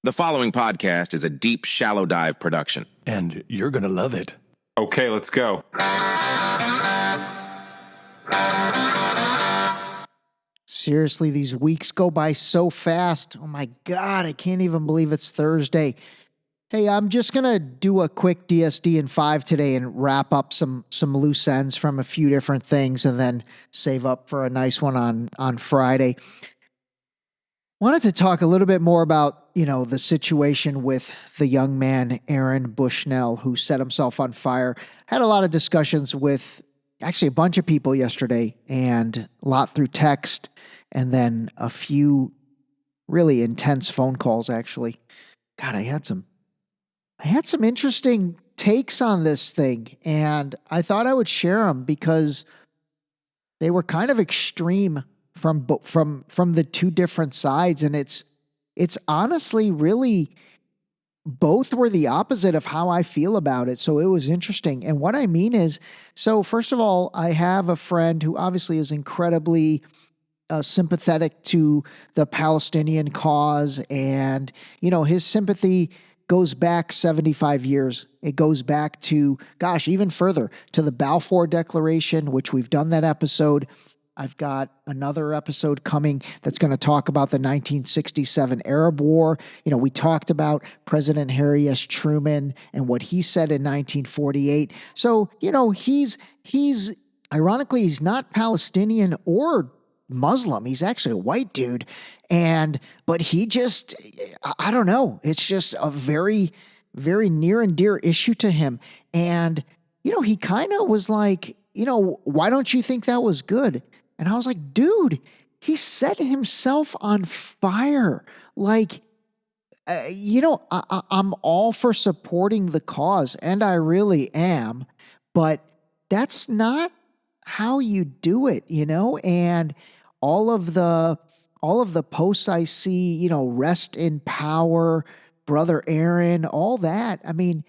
The following podcast is a deep, shallow dive production. And you're going to love it. Okay, let's go. Seriously, these weeks go by so fast. Oh my God, I can't even believe it's Thursday. Hey, I'm just going to do a quick DSD in 5 today and wrap up some loose ends from a few different things and then save up for a nice one on Friday. Wanted to talk a little bit more about, the situation with the young man, Aaron Bushnell, who set himself on fire. Had a lot of discussions with actually a bunch of people yesterday and a lot through text and then a few really intense phone calls, actually. God, I had some interesting takes on this thing, and I thought I would share them because they were kind of extreme from the two different sides, and it's honestly really both were the opposite of how I feel about it. So it was interesting. And what I mean is, so first of all, I have a friend who obviously is incredibly sympathetic to the Palestinian cause, and his sympathy goes back 75 years. It goes back to, even further, to the Balfour Declaration, which we've done that episode. I've got another episode coming that's going to talk about the 1967 Arab War. We talked about President Harry S. Truman and what he said in 1948. So, he's ironically, he's not Palestinian or Muslim. He's actually a white dude. But he just, I don't know. It's just a very, very near and dear issue to him. And, he kind of was like, why don't you think that was good? And I was like, dude, he set himself on fire. Like, I'm all for supporting the cause, and I really am, but that's not how you do it, and all of the posts I see, rest in power, Brother Aaron, all that. I mean,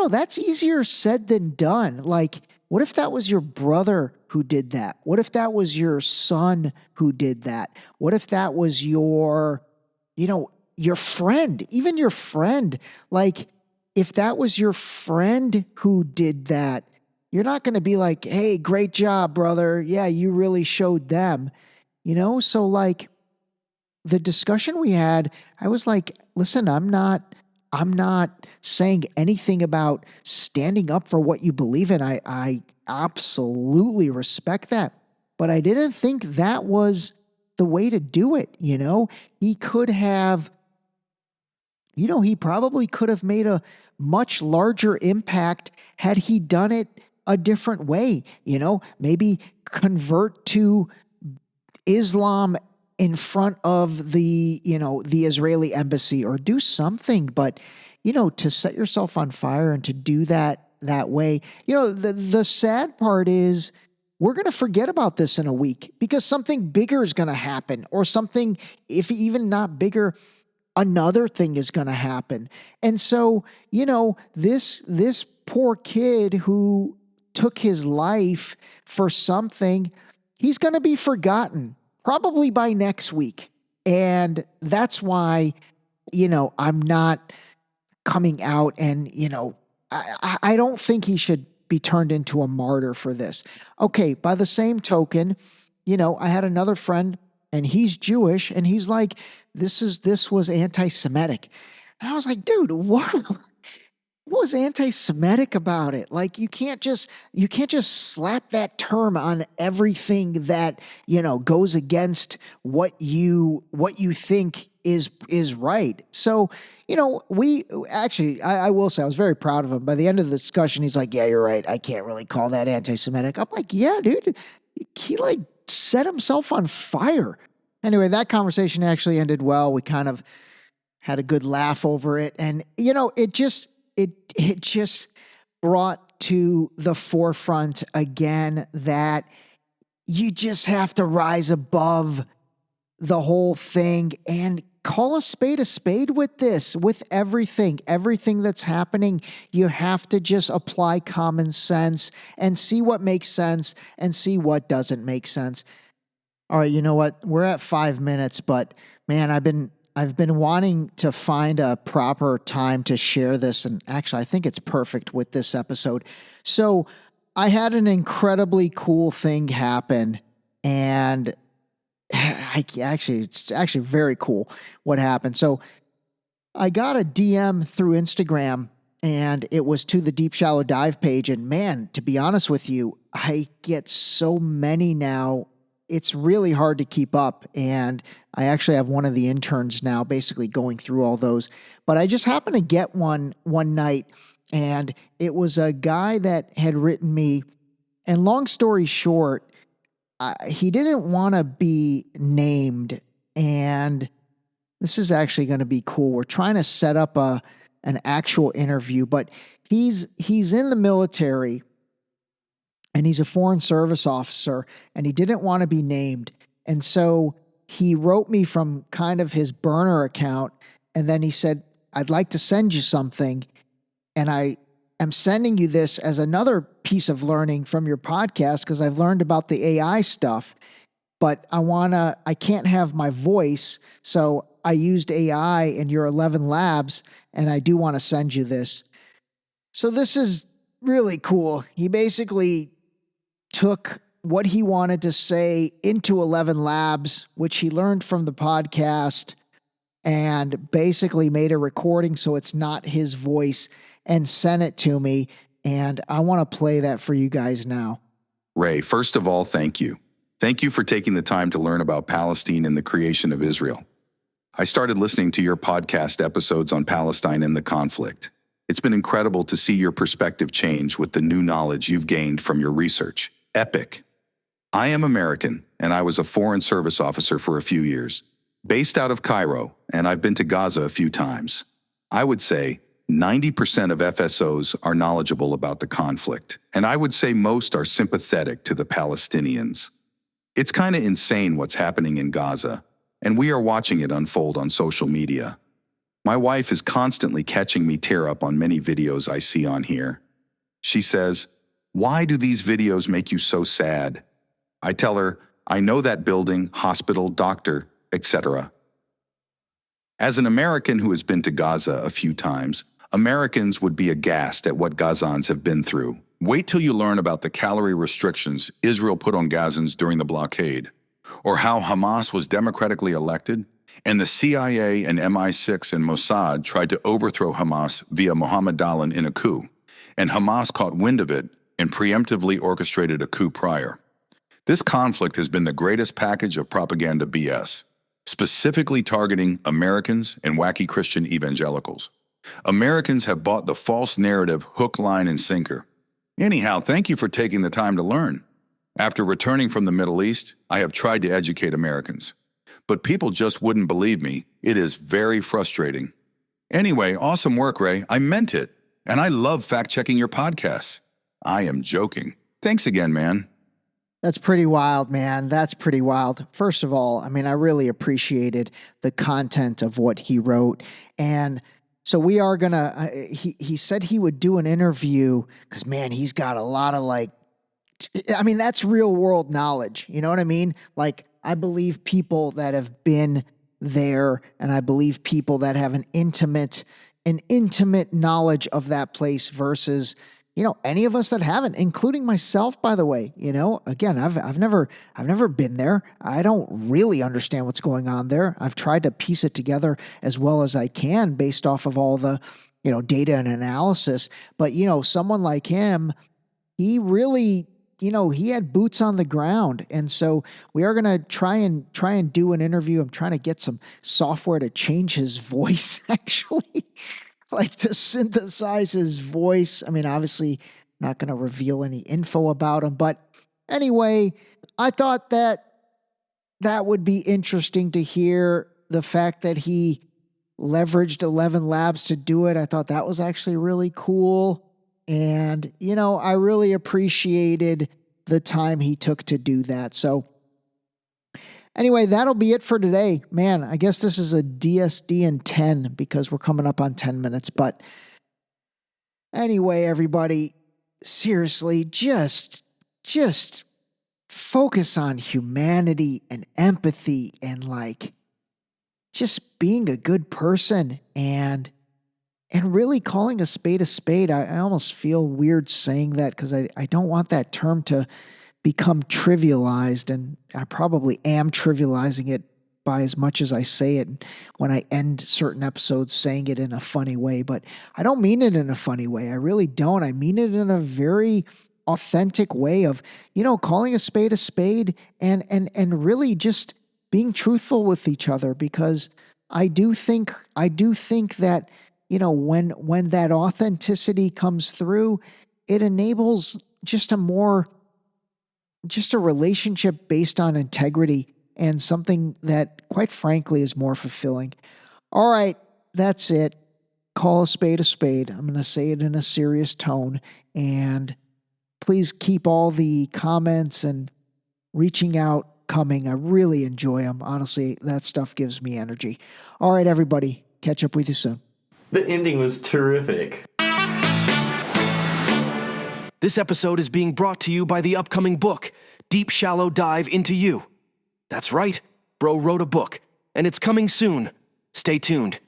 that's easier said than done. Like, what if that was your brother who did that? What if that was your son who did that? What if that was your friend, even your friend? Like, if that was your friend who did that, you're not going to be like, hey, great job, brother. Yeah, you really showed them, So like the discussion we had, I was like, listen, I'm not saying anything about standing up for what you believe in. I absolutely respect that. But I didn't think that was the way to do it. He could have, he probably could have made a much larger impact had he done it a different way. Maybe convert to Islam in front of the Israeli embassy or do something, but, to set yourself on fire and to do that way, the sad part is we're going to forget about this in a week because something bigger is going to happen, or something, if even not bigger, another thing is going to happen. And so, this poor kid who took his life for something, he's going to be forgotten probably by next week. And that's why, I'm not coming out and, I don't think he should be turned into a martyr for this. Okay, by the same token, I had another friend and he's Jewish and he's like, this was anti-Semitic. And I was like, dude, what was anti-Semitic about it? Like, you can't just slap that term on everything that, goes against what you think is right. So, I will say I was very proud of him. By the end of the discussion, he's like, yeah, you're right. I can't really call that anti-Semitic. I'm like, yeah, dude, he like set himself on fire. Anyway, that conversation actually ended well. We kind of had a good laugh over it. And, it just brought to the forefront again that you just have to rise above the whole thing and call a spade with this, with everything that's happening. You have to just apply common sense and see what makes sense and see what doesn't make sense. All right, you know what? We're at 5 minutes, but man, I've been I've been wanting to find a proper time to share this, and actually I think it's perfect with this episode. So I had an incredibly cool thing happen, and it's actually very cool what happened. So I got a DM through Instagram, and it was to the Deep Shallow Dive page. And man, to be honest with you, I get so many now. It's really hard to keep up. And I actually have one of the interns now basically going through all those. But I just happened to get one night, and it was a guy that had written me. And long story short, he didn't want to be named. And this is actually going to be cool. We're trying to set up an actual interview, but he's in the military, and he's a foreign service officer, and he didn't want to be named. And so he wrote me from kind of his burner account, and then he said, "I'd like to send you something, and I am sending you this as another piece of learning from your podcast because I've learned about the AI stuff, but I can't have my voice, so I used AI in your 11 labs, and I do want to send you this." So this is really cool. He basically took what he wanted to say into 11 labs, which he learned from the podcast, and basically made a recording so it's not his voice, and sent it to me. And I want to play that for you guys now. Ray, first of all, thank you. Thank you for taking the time to learn about Palestine and the creation of Israel. I started listening to your podcast episodes on Palestine and the conflict. It's been incredible to see your perspective change with the new knowledge you've gained from your research. Epic. I am American, and I was a foreign service officer for a few years, based out of Cairo, and I've been to Gaza a few times. I would say 90% of FSOs are knowledgeable about the conflict, and I would say most are sympathetic to the Palestinians. It's kind of insane what's happening in Gaza, and we are watching it unfold on social media. My wife is constantly catching me tear up on many videos I see on here. She says, "Why do these videos make you so sad?" I tell her, "I know that building, hospital, doctor, etc." As an American who has been to Gaza a few times, Americans would be aghast at what Gazans have been through. Wait till you learn about the calorie restrictions Israel put on Gazans during the blockade, or how Hamas was democratically elected, and the CIA and MI6 and Mossad tried to overthrow Hamas via Mohammed Dahlan in a coup, and Hamas caught wind of it and preemptively orchestrated a coup prior. This conflict has been the greatest package of propaganda BS, specifically targeting Americans and wacky Christian evangelicals. Americans have bought the false narrative hook, line, and sinker. Anyhow, thank you for taking the time to learn. After returning from the Middle East, I have tried to educate Americans, but people just wouldn't believe me. It is very frustrating. Anyway, awesome work, Ray. I meant it, and I love fact-checking your podcasts. I am joking. Thanks again, man. That's pretty wild, man. That's pretty wild. First of all, I mean, I really appreciated the content of what he wrote. And so we are going to, he said he would do an interview because, man, he's got a lot of I mean, that's real world knowledge. You know what I mean? Like, I believe people that have been there, and I believe people that have an intimate knowledge of that place versus, any of us that haven't, including myself, by the way. Again, I've never been there. I don't really understand what's going on there. I've tried to piece it together as well as I can based off of all the, data and analysis. But, someone like him, he really, he had boots on the ground. And so we are going to try and do an interview. I'm trying to get some software to change his voice, actually. Like to synthesize his voice. I mean, obviously not going to reveal any info about him, but anyway, I thought that would be interesting to hear the fact that he leveraged 11 labs to do it. I thought that was actually really cool. And, I really appreciated the time he took to do that. So anyway, that'll be it for today. Man, I guess this is a DSD in 10 because we're coming up on 10 minutes. But anyway, everybody, seriously, just focus on humanity and empathy and just being a good person and really calling a spade a spade. I almost feel weird saying that because I don't want that term to become trivialized, and I probably am trivializing it by as much as I say it when I end certain episodes saying it in a funny way, but I don't mean it in a funny way. I really don't. I mean it in a very authentic way of, calling a spade and really just being truthful with each other, because I do think that, when that authenticity comes through, it enables just a relationship based on integrity, and something that, quite frankly, is more fulfilling. All right, that's it. Call a spade a spade. I'm going to say it in a serious tone, and please keep all the comments and reaching out coming. I really enjoy them. Honestly, that stuff gives me energy. All right, everybody, catch up with you soon. The ending was terrific. This episode is being brought to you by the upcoming book, Deep Shallow Dive Into You. That's right, Bro wrote a book, and it's coming soon. Stay tuned.